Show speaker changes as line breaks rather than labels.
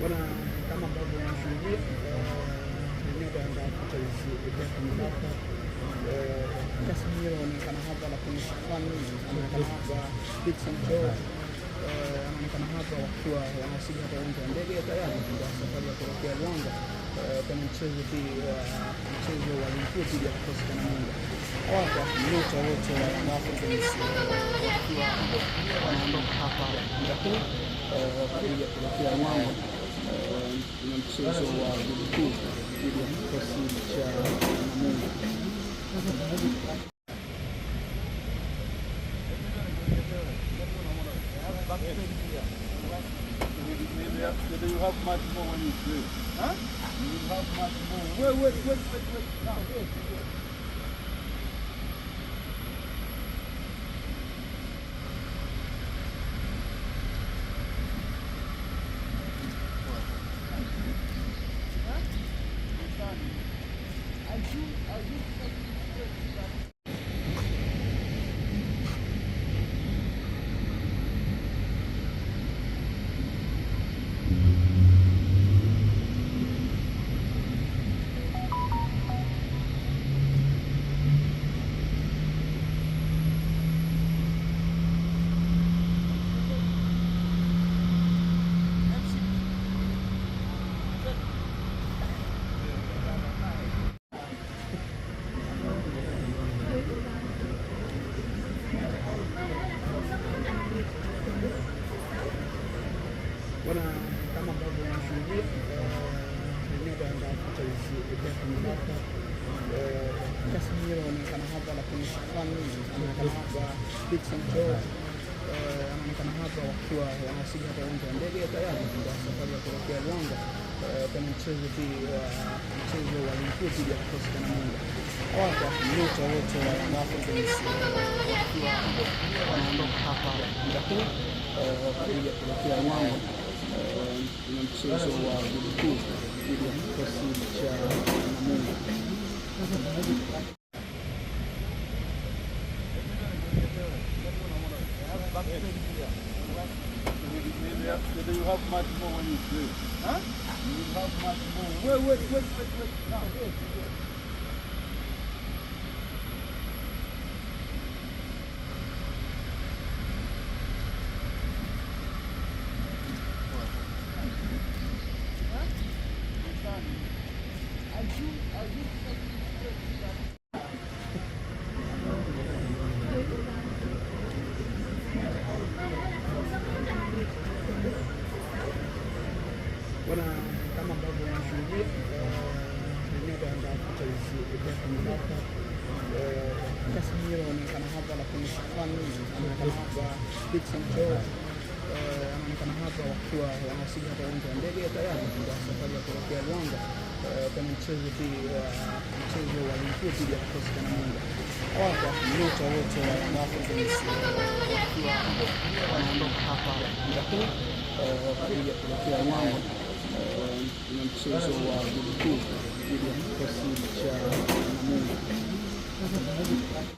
Bwana, kama ambavyo unashuhudia eneo la Yanga Africans hapa, Casemiro anaonekana hapa, lakini Shafani anaonekana hapa, Dickson Joe anaonekana hapa wakiwa wanawasili hapa uwanja wa ndege tayari kwa safari ya kuelekea Rwanda kwenye mchezo wa ligi dhidi ya kikosi cha Namungo. Hapa nyota wote wa Yanga Africans wakiwa wanaondoka hapa muda huu kwa ajili ya kuelekea Rwanda na mchezo wa ligi kuu dhidi ya kikosi cha Namungo.
You have much more when you play. Huh? You have much more. Wait. Now,
Bwana, kama ambavyo unashuhudia eneo la Yanga Africans hapa, Casemiro anaonekana hapa, lakini Shafani anaonekana hapa, Dickson Joe anaonekana hapa wakiwa wanawasili hapa uwanja wa ndege tayari kwa safari ya kuelekea Rwanda kwenye mchezo wa ligi kuu dhidi ya kikosi cha Namungo. Hapa nyota wote wa Yanga Africans wakiwa wanaondoka hapa muda huu kwa ajili ya kuelekea Rwanda na mchezo wa ligi kuu dhidi ya kikosi cha Namungo.
You have much more when you play. Huh? You have much more. Wait. Now,
Bwana, kama ambavyo unashuhudia eneo la Yanga Africans hapa, Casemiro anaonekana hapa, lakini Shafani anaonekana hapa, Dickson Joe anaonekana hapa wakiwa wanawasili hapa uwanja wa ndege tayari kwa safari ya kuelekea Rwanda kwenye mchezo wa ligi kuu dhidi ya kikosi cha Namungo. Hapa nyota wote wa Yanga Africans wakiwa wanaondoka hapa muda huu kwa ajili ya kuelekea Rwanda na mchezo wa ligi kuu dhidi ya